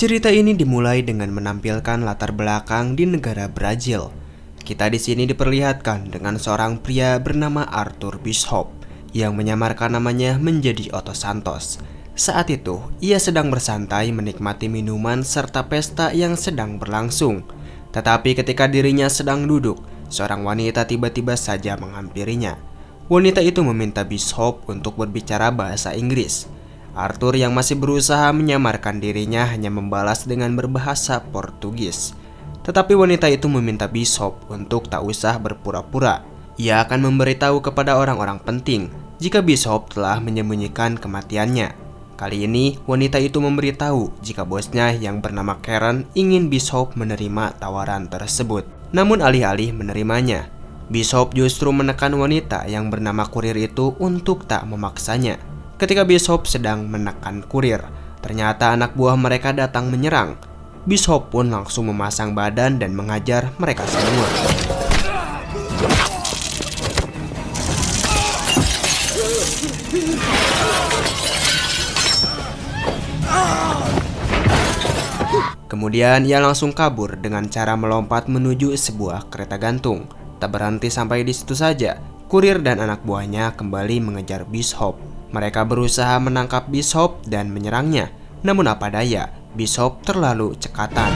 Cerita ini dimulai dengan menampilkan latar belakang di negara Brazil. Kita di sini diperlihatkan dengan seorang pria bernama Arthur Bishop yang menyamarkan namanya menjadi Otto Santos. Saat itu, ia sedang bersantai menikmati minuman serta pesta yang sedang berlangsung. Tetapi ketika dirinya sedang duduk, seorang wanita tiba-tiba saja menghampirinya. Wanita itu meminta Bishop untuk berbicara bahasa Inggris. Arthur yang masih berusaha menyamarkan dirinya hanya membalas dengan berbahasa Portugis. Tetapi wanita itu meminta Bishop untuk tak usah berpura-pura. Ia akan memberitahu kepada orang-orang penting jika Bishop telah menyembunyikan kematiannya. Kali ini wanita itu memberitahu jika bosnya yang bernama Karen ingin Bishop menerima tawaran tersebut. Namun alih-alih menerimanya, Bishop justru menekan wanita yang bernama kurir itu untuk tak memaksanya. Ketika Bishop sedang menekan kurir, ternyata anak buah mereka datang menyerang. Bishop pun langsung memasang badan dan menghajar mereka semua. Kemudian ia langsung kabur dengan cara melompat menuju sebuah kereta gantung. Tak berhenti sampai di situ saja, kurir dan anak buahnya kembali mengejar Bishop. Mereka berusaha menangkap Bishop dan menyerangnya. Namun apa daya, Bishop terlalu cekatan.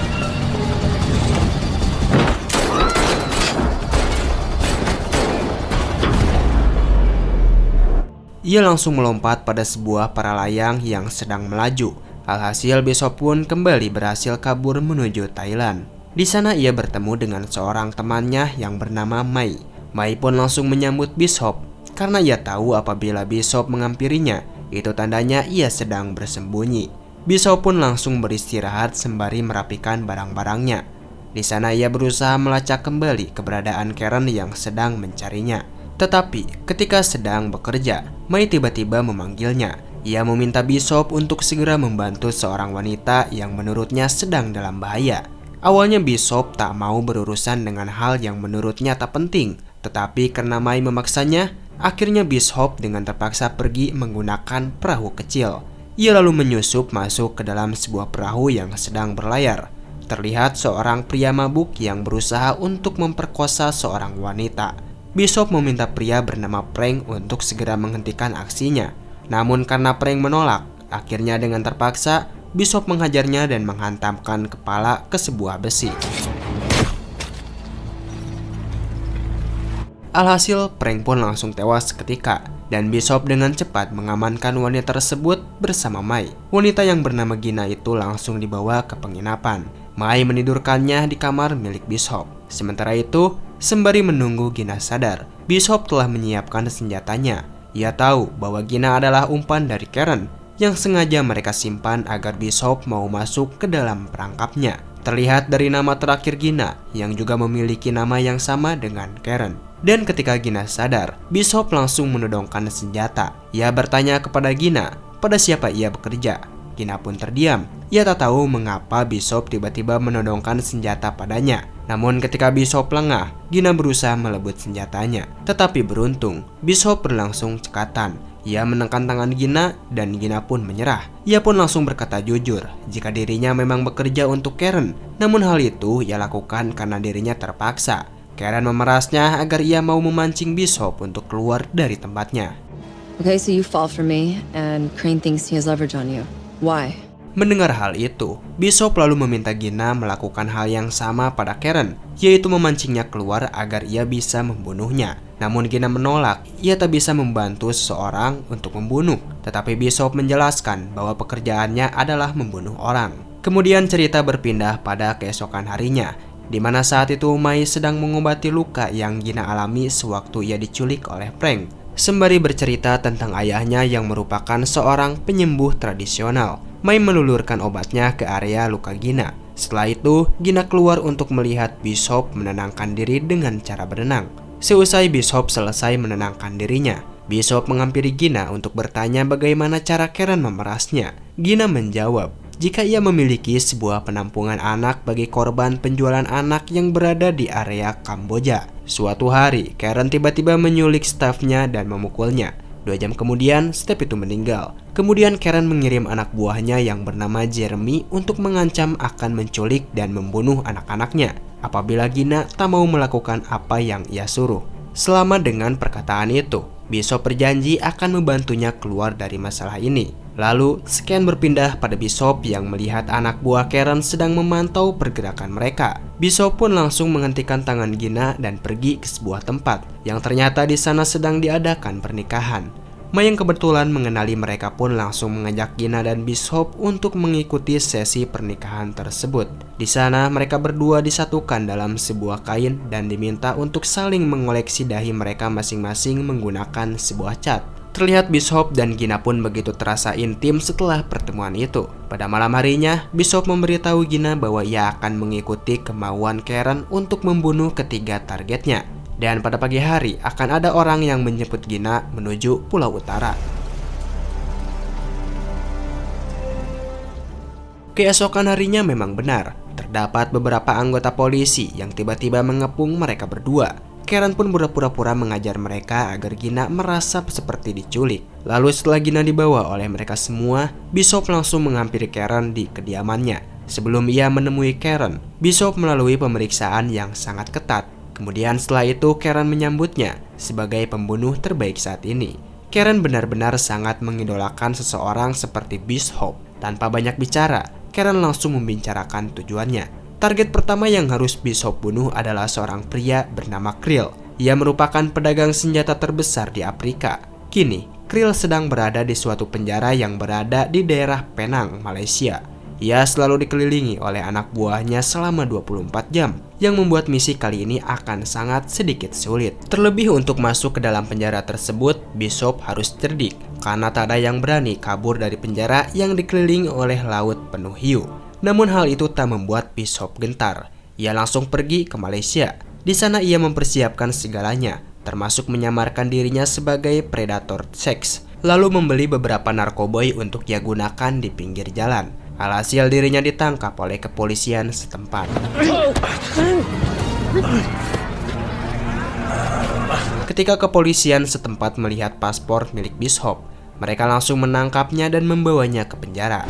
Ia langsung melompat pada sebuah paralayang yang sedang melaju. Alhasil Bishop pun kembali berhasil kabur menuju Thailand. Di sana ia bertemu dengan seorang temannya yang bernama Mai. Mai pun langsung menyambut Bishop karena ia tahu apabila Bishop menghampirinya, itu tandanya ia sedang bersembunyi. Bishop pun langsung beristirahat sembari merapikan barang-barangnya. Di sana ia berusaha melacak kembali keberadaan Karen yang sedang mencarinya. Tetapi ketika sedang bekerja, Mai tiba-tiba memanggilnya. Ia meminta Bishop untuk segera membantu seorang wanita yang menurutnya sedang dalam bahaya. Awalnya Bishop tak mau berurusan dengan hal yang menurutnya tak penting, tetapi karena Mai memaksanya, akhirnya Bishop dengan terpaksa pergi menggunakan perahu kecil. Ia lalu menyusup masuk ke dalam sebuah perahu yang sedang berlayar. Terlihat seorang pria mabuk yang berusaha untuk memperkosa seorang wanita. Bishop meminta pria bernama Frank untuk segera menghentikan aksinya. Namun karena Frank menolak, akhirnya dengan terpaksa Bishop menghajarnya dan menghantamkan kepala ke sebuah besi. Alhasil, Frank pun langsung tewas seketika, dan Bishop dengan cepat mengamankan wanita tersebut bersama Mai. Wanita yang bernama Gina itu langsung dibawa ke penginapan. Mai menidurkannya di kamar milik Bishop. Sementara itu, sembari menunggu Gina sadar, Bishop telah menyiapkan senjatanya. Ia tahu bahwa Gina adalah umpan dari Karen yang sengaja mereka simpan agar Bishop mau masuk ke dalam perangkapnya. Terlihat dari nama terakhir Gina yang juga memiliki nama yang sama dengan Karen. Dan ketika Gina sadar, Bishop langsung menodongkan senjata. Ia bertanya kepada Gina, pada siapa ia bekerja. Gina pun terdiam. Ia tak tahu mengapa Bishop tiba-tiba menodongkan senjata padanya. Namun ketika Bishop lengah, Gina berusaha melebut senjatanya. Tetapi beruntung, Bishop berlangsung cekatan. Ia menekan tangan Gina dan Gina pun menyerah. Ia pun langsung berkata jujur jika dirinya memang bekerja untuk Karen. Namun hal itu ia lakukan karena dirinya terpaksa. Karen memerasnya agar ia mau memancing Bishop untuk keluar dari tempatnya. Okay, so you fall for me and Crane thinks he has leverage on you. Why? Mendengar hal itu, Bishop lalu meminta Gina melakukan hal yang sama pada Karen, yaitu memancingnya keluar agar ia bisa membunuhnya. Namun Gina menolak, ia tak bisa membantu seseorang untuk membunuh. Tetapi Bishop menjelaskan bahwa pekerjaannya adalah membunuh orang. Kemudian cerita berpindah pada keesokan harinya, di mana saat itu Mai sedang mengobati luka yang Gina alami sewaktu ia diculik oleh Frank. Sembari bercerita tentang ayahnya yang merupakan seorang penyembuh tradisional, Mai melulurkan obatnya ke area luka Gina. Setelah itu, Gina keluar untuk melihat Bishop menenangkan diri dengan cara berenang. Seusai Bishop selesai menenangkan dirinya, Bishop menghampiri Gina untuk bertanya bagaimana cara Karen memerasnya. Gina menjawab jika ia memiliki sebuah penampungan anak bagi korban penjualan anak yang berada di area Kamboja. Suatu hari, Karen tiba-tiba menyulik stafnya dan memukulnya. 2 jam kemudian, Steph itu meninggal. Kemudian Karen mengirim anak buahnya yang bernama Jeremy untuk mengancam akan menculik dan membunuh anak-anaknya apabila Gina tak mau melakukan apa yang ia suruh. Selama dengan perkataan itu, Bishop berjanji akan membantunya keluar dari masalah ini. Lalu, scan berpindah pada Bishop yang melihat anak buah Karen sedang memantau pergerakan mereka. Bishop pun langsung menghentikan tangan Gina dan pergi ke sebuah tempat yang ternyata di sana sedang diadakan pernikahan. Mai yang kebetulan mengenali mereka pun langsung mengajak Gina dan Bishop untuk mengikuti sesi pernikahan tersebut. Di sana mereka berdua disatukan dalam sebuah kain dan diminta untuk saling mengoleksi dahi mereka masing-masing menggunakan sebuah cat. Terlihat Bishop dan Gina pun begitu terasa intim setelah pertemuan itu. Pada malam harinya, Bishop memberitahu Gina bahwa ia akan mengikuti kemauan Karen untuk membunuh ketiga targetnya. Dan pada pagi hari akan ada orang yang menjemput Gina menuju Pulau Utara. Keesokan harinya memang benar, terdapat beberapa anggota polisi yang tiba-tiba mengepung mereka berdua. Karen pun pura-pura mengajar mereka agar Gina merasa seperti diculik. Lalu setelah Gina dibawa oleh mereka semua, Bishop langsung menghampiri Karen di kediamannya. Sebelum ia menemui Karen, Bishop melalui pemeriksaan yang sangat ketat. Kemudian setelah itu Karen menyambutnya sebagai pembunuh terbaik saat ini. Karen benar-benar sangat mengidolakan seseorang seperti Bishop. Tanpa banyak bicara, Karen langsung membicarakan tujuannya. Target pertama yang harus Bishop bunuh adalah seorang pria bernama Krill. Ia merupakan pedagang senjata terbesar di Afrika. Kini, Krill sedang berada di suatu penjara yang berada di daerah Penang, Malaysia. Ia selalu dikelilingi oleh anak buahnya selama 24 jam, yang membuat misi kali ini akan sangat sedikit sulit. Terlebih untuk masuk ke dalam penjara tersebut, Bishop harus cerdik, karena tak ada yang berani kabur dari penjara yang dikelilingi oleh laut penuh hiu. Namun hal itu tak membuat Bishop gentar. Ia langsung pergi ke Malaysia. Di sana ia mempersiapkan segalanya, termasuk menyamarkan dirinya sebagai predator seks, lalu membeli beberapa narkoboy untuk ia gunakan di pinggir jalan. Alhasil dirinya ditangkap oleh kepolisian setempat. Ketika kepolisian setempat melihat paspor milik Bishop, mereka langsung menangkapnya dan membawanya ke penjara.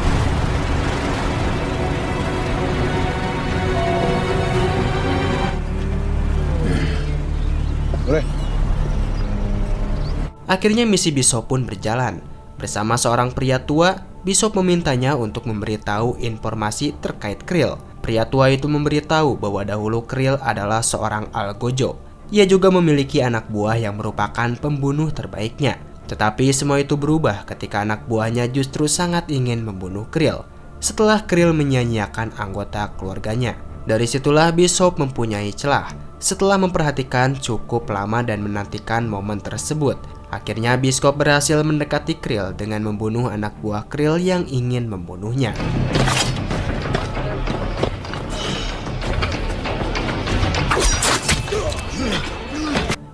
Akhirnya misi Bishop pun berjalan. Bersama seorang pria tua, Bishop memintanya untuk memberitahu informasi terkait Krill. Pria tua itu memberitahu bahwa dahulu Krill adalah seorang algojo. Ia juga memiliki anak buah yang merupakan pembunuh terbaiknya. Tetapi semua itu berubah ketika anak buahnya justru sangat ingin membunuh Krill setelah Krill menyia-nyiakan anggota keluarganya. Dari situlah Bishop mempunyai celah. Setelah memperhatikan cukup lama dan menantikan momen tersebut, akhirnya Bishop berhasil mendekati Krill dengan membunuh anak buah Krill yang ingin membunuhnya.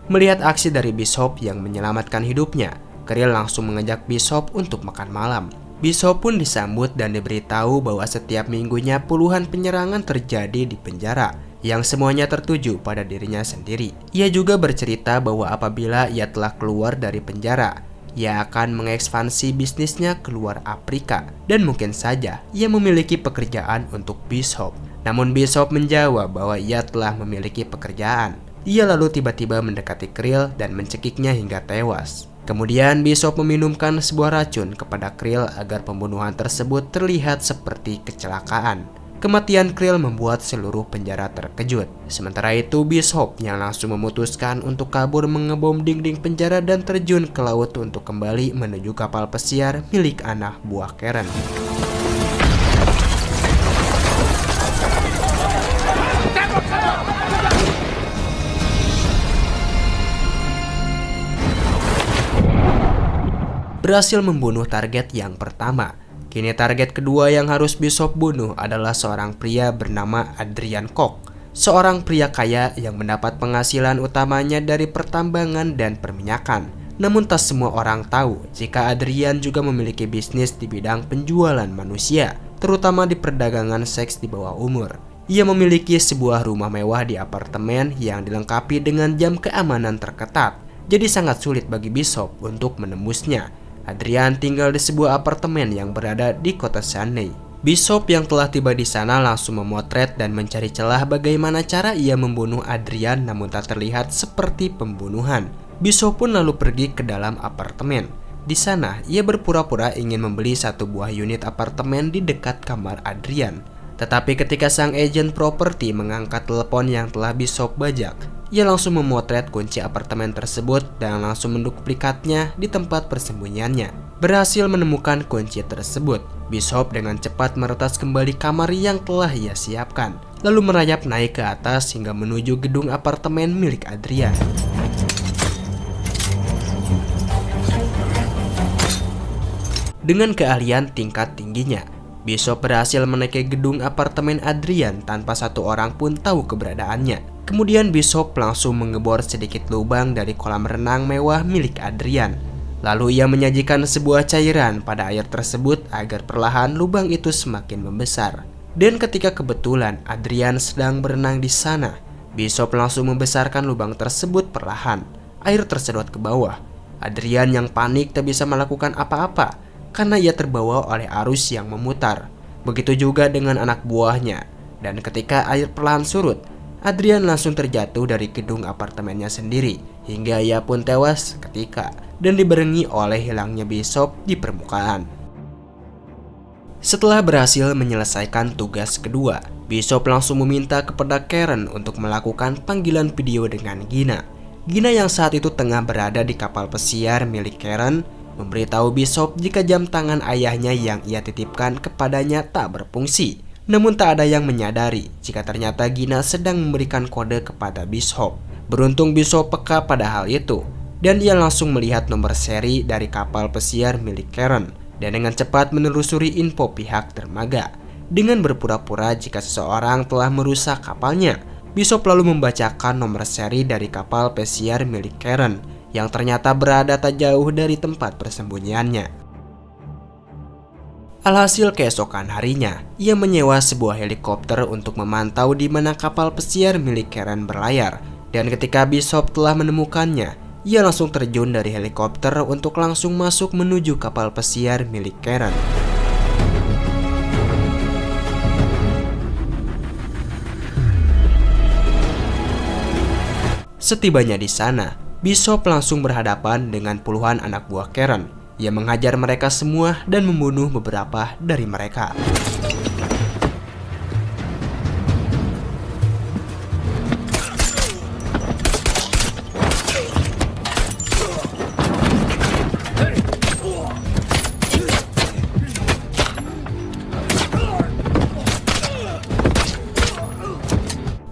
Melihat aksi dari Bishop yang menyelamatkan hidupnya, Krill langsung mengajak Bishop untuk makan malam. Bishop pun disambut dan diberitahu bahwa setiap minggunya puluhan penyerangan terjadi di penjara, yang semuanya tertuju pada dirinya sendiri. Ia juga bercerita bahwa apabila ia telah keluar dari penjara, ia akan mengekspansi bisnisnya keluar Afrika, dan mungkin saja ia memiliki pekerjaan untuk Bishop. Namun Bishop menjawab bahwa ia telah memiliki pekerjaan. Ia lalu tiba-tiba mendekati Krill dan mencekiknya hingga tewas. Kemudian Bishop meminumkan sebuah racun kepada Krill agar pembunuhan tersebut terlihat seperti kecelakaan. Kematian Krill membuat seluruh penjara terkejut. Sementara itu Bishop yang langsung memutuskan untuk kabur mengebom dinding penjara dan terjun ke laut untuk kembali menuju kapal pesiar milik anak buah Karen. Berhasil membunuh target yang pertama. Kini target kedua yang harus Bishop bunuh adalah seorang pria bernama Adrian Koch. Seorang pria kaya yang mendapat penghasilan utamanya dari pertambangan dan perminyakan. Namun tak semua orang tahu jika Adrian juga memiliki bisnis di bidang penjualan manusia, terutama di perdagangan seks di bawah umur. Ia memiliki sebuah rumah mewah di apartemen yang dilengkapi dengan jam keamanan terketat. jadi sangat sulit bagi Bishop untuk menembusnya. Adrian tinggal di sebuah apartemen yang berada di kota Sydney. Bishop yang telah tiba di sana langsung memotret dan mencari celah bagaimana cara ia membunuh Adrian namun tak terlihat seperti pembunuhan. Bishop pun lalu pergi ke dalam apartemen. Di sana, ia berpura-pura ingin membeli satu buah unit apartemen di dekat kamar Adrian. Tetapi ketika sang agen properti mengangkat telepon yang telah Bishop bajak, ia langsung memotret kunci apartemen tersebut dan langsung menduplikatnya di tempat persembunyiannya. Berhasil menemukan kunci tersebut, Bishop dengan cepat meretas kembali kamar yang telah ia siapkan, lalu merayap naik ke atas hingga menuju gedung apartemen milik Adrian. Dengan keahlian tingkat tingginya, Bishop berhasil menaiki gedung apartemen Adrian tanpa satu orang pun tahu keberadaannya. Kemudian Bishop langsung mengebor sedikit lubang dari kolam renang mewah milik Adrian. Lalu ia menyajikan sebuah cairan pada air tersebut agar perlahan lubang itu semakin membesar. Dan ketika kebetulan Adrian sedang berenang di sana, Bishop langsung membesarkan lubang tersebut perlahan. Air tersedot ke bawah. Adrian yang panik tak bisa melakukan apa-apa karena ia terbawa oleh arus yang memutar. Begitu juga dengan anak buahnya. Dan ketika air perlahan surut, Adrian langsung terjatuh dari gedung apartemennya sendiri hingga ia pun tewas seketika dan dibarengi oleh hilangnya Bishop di permukaan. Setelah berhasil menyelesaikan tugas kedua, Bishop langsung meminta kepada Karen untuk melakukan panggilan video dengan Gina. Gina yang saat itu tengah berada di kapal pesiar milik Karen memberitahu Bishop jika jam tangan ayahnya yang ia titipkan kepadanya tak berfungsi. Namun tak ada yang menyadari jika ternyata Gina sedang memberikan kode kepada Bishop. Beruntung Bishop peka pada hal itu dan ia langsung melihat nomor seri dari kapal pesiar milik Karen dan dengan cepat menelusuri info pihak dermaga. Dengan berpura-pura jika seseorang telah merusak kapalnya, Bishop lalu membacakan nomor seri dari kapal pesiar milik Karen yang ternyata berada tak jauh dari tempat persembunyiannya. Alhasil keesokan harinya, ia menyewa sebuah helikopter untuk memantau di mana kapal pesiar milik Karen berlayar. Dan ketika Bishop telah menemukannya, ia langsung terjun dari helikopter untuk langsung masuk menuju kapal pesiar milik Karen. Setibanya di sana, Bishop langsung berhadapan dengan puluhan anak buah Karen. Ia menghajar mereka semua dan membunuh beberapa dari mereka.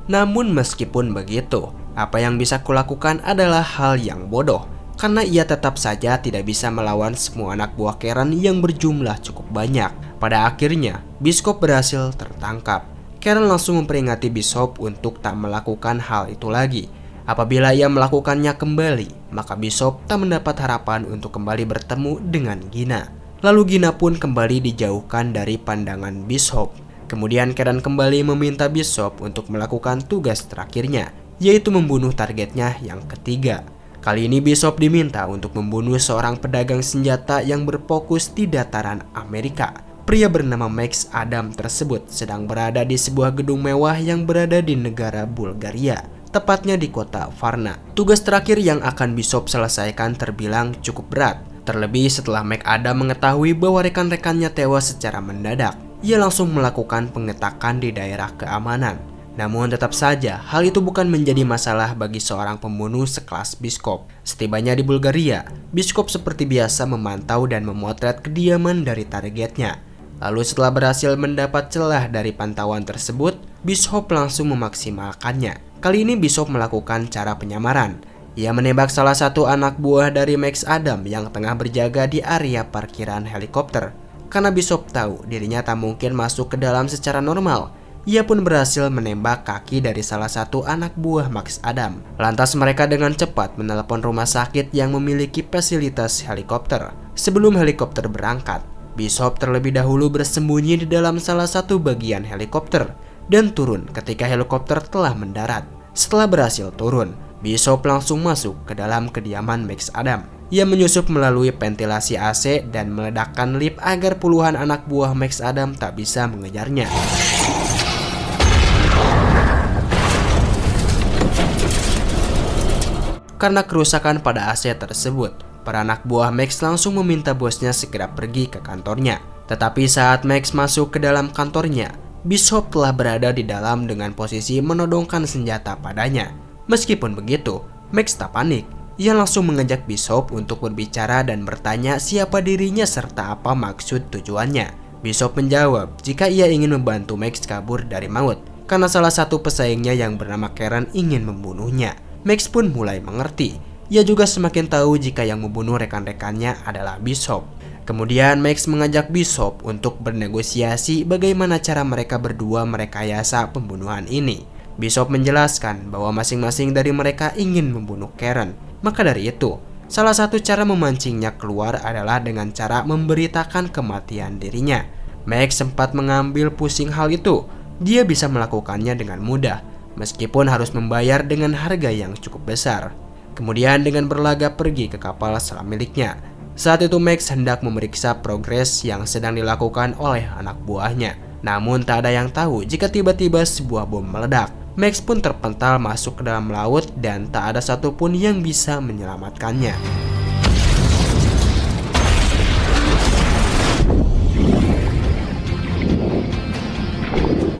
Namun meskipun begitu, apa yang bisa kulakukan adalah hal yang bodoh. Karena ia tetap saja tidak bisa melawan semua anak buah Karen yang berjumlah cukup banyak. Pada akhirnya, Bishop berhasil tertangkap. Karen langsung memperingati Bishop untuk tak melakukan hal itu lagi. Apabila ia melakukannya kembali, maka Bishop tak mendapat harapan untuk kembali bertemu dengan Gina. Lalu Gina pun kembali dijauhkan dari pandangan Bishop. Kemudian Karen kembali meminta Bishop untuk melakukan tugas terakhirnya, yaitu membunuh targetnya yang ketiga. Kali ini Bishop diminta untuk membunuh seorang pedagang senjata yang berfokus di dataran Amerika. Pria bernama Max Adam tersebut sedang berada di sebuah gedung mewah yang berada di negara Bulgaria, tepatnya di kota Varna. Tugas terakhir yang akan Bishop selesaikan terbilang cukup berat. Terlebih setelah Max Adam mengetahui bahwa rekan-rekannya tewas secara mendadak, ia langsung melakukan pengetakan di daerah keamanan. Namun tetap saja hal itu bukan menjadi masalah bagi seorang pembunuh sekelas Bishop. Setibanya di Bulgaria, Bishop seperti biasa memantau dan memotret kediaman dari targetnya. Lalu setelah berhasil mendapat celah dari pantauan tersebut, Bishop langsung memaksimalkannya. Kali ini Bishop melakukan cara penyamaran. Ia menembak salah satu anak buah dari Max Adam yang tengah berjaga di area parkiran helikopter. Karena Bishop tahu dirinya tak mungkin masuk ke dalam secara normal, ia pun berhasil menembak kaki dari salah satu anak buah Max Adam. Lantas mereka dengan cepat menelepon rumah sakit yang memiliki fasilitas helikopter. Sebelum helikopter berangkat, Bishop terlebih dahulu bersembunyi di dalam salah satu bagian helikopter dan turun ketika helikopter telah mendarat. Setelah berhasil turun, Bishop langsung masuk ke dalam kediaman Max Adam. Ia menyusup melalui ventilasi AC dan meledakkan lift agar puluhan anak buah Max Adam tak bisa mengejarnya. Karena kerusakan pada AC tersebut, para anak buah Max langsung meminta bosnya segera pergi ke kantornya. Tetapi saat Max masuk ke dalam kantornya, Bishop telah berada di dalam dengan posisi menodongkan senjata padanya. Meskipun begitu, Max tak panik. Ia langsung mengajak Bishop untuk berbicara dan bertanya siapa dirinya serta apa maksud tujuannya. Bishop menjawab jika ia ingin membantu Max kabur dari maut, karena salah satu pesaingnya yang bernama Karen ingin membunuhnya. Max pun mulai mengerti. Ia juga semakin tahu jika yang membunuh rekan-rekannya adalah Bishop. Kemudian Max mengajak Bishop untuk bernegosiasi bagaimana cara mereka berdua merekayasa pembunuhan ini. Bishop menjelaskan bahwa masing-masing dari mereka ingin membunuh Karen. Maka dari itu, salah satu cara memancingnya keluar adalah dengan cara memberitakan kematian dirinya. Max sempat mengambil pusing hal itu. Dia bisa melakukannya dengan mudah, meskipun harus membayar dengan harga yang cukup besar. Kemudian dengan berlagak pergi ke kapal selam miliknya. Saat itu Max hendak memeriksa progres yang sedang dilakukan oleh anak buahnya. Namun tak ada yang tahu jika tiba-tiba sebuah bom meledak. Max pun terpental masuk ke dalam laut dan tak ada satupun yang bisa menyelamatkannya.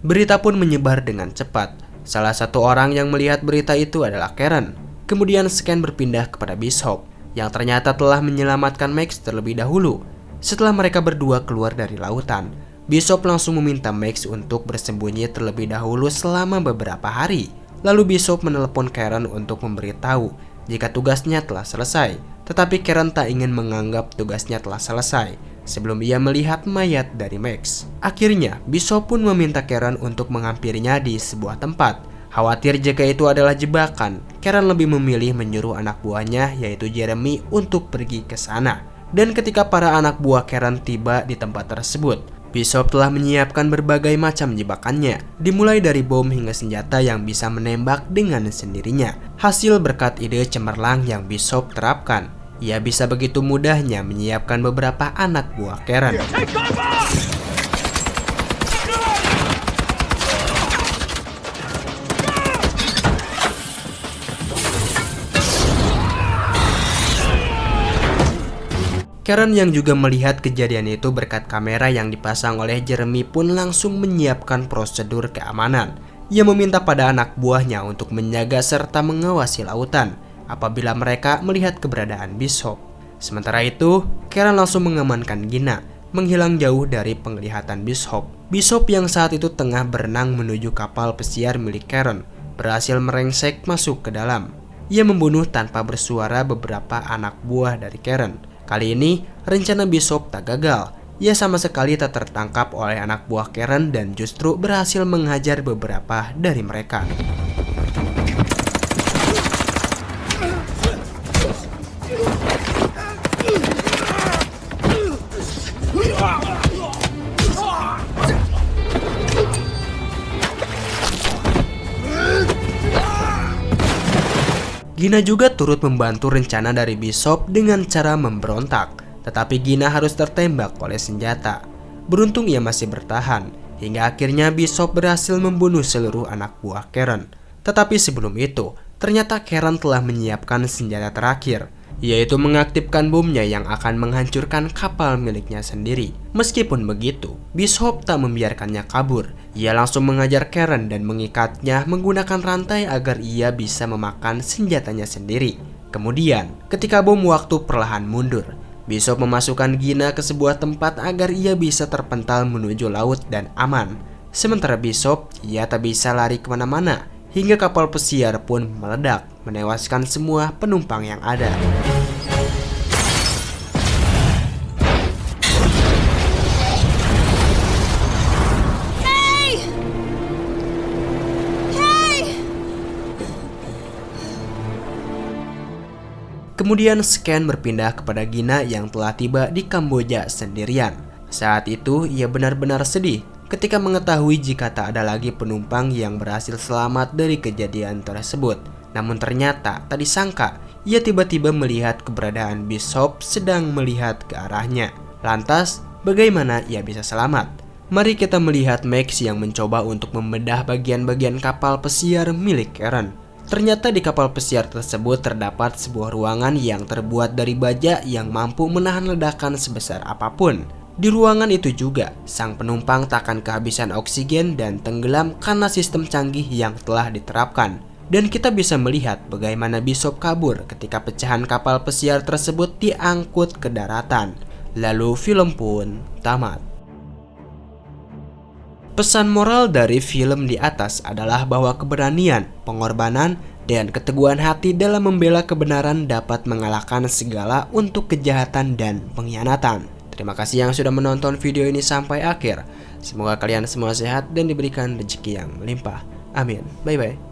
Berita pun menyebar dengan cepat. Salah satu orang yang melihat berita itu adalah Karen. Kemudian scan berpindah kepada Bishop, yang ternyata telah menyelamatkan Max terlebih dahulu. Setelah mereka berdua keluar dari lautan, Bishop langsung meminta Max untuk bersembunyi terlebih dahulu selama beberapa hari. Lalu Bishop menelepon Karen untuk memberitahu jika tugasnya telah selesai. Tetapi Karen tak ingin menganggap tugasnya telah selesai sebelum ia melihat mayat dari Max. Akhirnya, Bishop pun meminta Karen untuk menghampirinya di sebuah tempat. Khawatir jika itu adalah jebakan, Karen lebih memilih menyuruh anak buahnya yaitu Jeremy untuk pergi ke sana. Dan ketika para anak buah Karen tiba di tempat tersebut, Bishop telah menyiapkan berbagai macam jebakannya, dimulai dari bom hingga senjata yang bisa menembak dengan sendirinya. Hasil berkat ide cemerlang yang Bishop terapkan, ia bisa begitu mudahnya menyiapkan beberapa anak buah Karen. Karen yang juga melihat kejadian itu berkat kamera yang dipasang oleh Jeremy pun langsung menyiapkan prosedur keamanan. Ia meminta pada anak buahnya untuk menjaga serta mengawasi lautan apabila mereka melihat keberadaan Bishop. Sementara itu, Karen langsung mengamankan Gina, menghilang jauh dari penglihatan Bishop. Bishop yang saat itu tengah berenang menuju kapal pesiar milik Karen berhasil merengsek masuk ke dalam. Ia membunuh tanpa bersuara beberapa anak buah dari Karen. Kali ini, rencana Bishop tak gagal. Ia sama sekali tak tertangkap oleh anak buah Karen dan justru berhasil menghajar beberapa dari mereka. Gina juga turut membantu rencana dari Bishop dengan cara memberontak, tetapi Gina harus tertembak oleh senjata. Beruntung ia masih bertahan, hingga akhirnya Bishop berhasil membunuh seluruh anak buah Karen. Tetapi sebelum itu, ternyata Karen telah menyiapkan senjata terakhir, yaitu mengaktifkan bomnya yang akan menghancurkan kapal miliknya sendiri. Meskipun begitu, Bishop tak membiarkannya kabur. Ia langsung mengajar Karen dan mengikatnya menggunakan rantai agar ia bisa memakan senjatanya sendiri. Kemudian, ketika bom waktu perlahan mundur, Bishop memasukkan Gina ke sebuah tempat agar ia bisa terpental menuju laut dan aman. Sementara Bishop, ia tak bisa lari kemana-mana, hingga kapal pesiar pun meledak, menewaskan semua penumpang yang ada. Kemudian scan berpindah kepada Gina yang telah tiba di Kamboja sendirian. Saat itu ia benar-benar sedih ketika mengetahui jika tak ada lagi penumpang yang berhasil selamat dari kejadian tersebut. Namun ternyata tak disangka, ia tiba-tiba melihat keberadaan Bishop sedang melihat ke arahnya. Lantas, bagaimana ia bisa selamat? Mari kita melihat Max yang mencoba untuk membedah bagian-bagian kapal pesiar milik Karen. Ternyata di kapal pesiar tersebut terdapat sebuah ruangan yang terbuat dari baja yang mampu menahan ledakan sebesar apapun. Di ruangan itu juga, sang penumpang tak akan kehabisan oksigen dan tenggelam karena sistem canggih yang telah diterapkan. Dan kita bisa melihat bagaimana Bishop kabur ketika pecahan kapal pesiar tersebut diangkut ke daratan. Lalu film pun tamat. Pesan moral dari film di atas adalah bahwa keberanian, pengorbanan, dan keteguhan hati dalam membela kebenaran dapat mengalahkan segala untuk kejahatan dan pengkhianatan. Terima kasih yang sudah menonton video ini sampai akhir. Semoga kalian semua sehat dan diberikan rezeki yang melimpah. Amin. Bye-bye.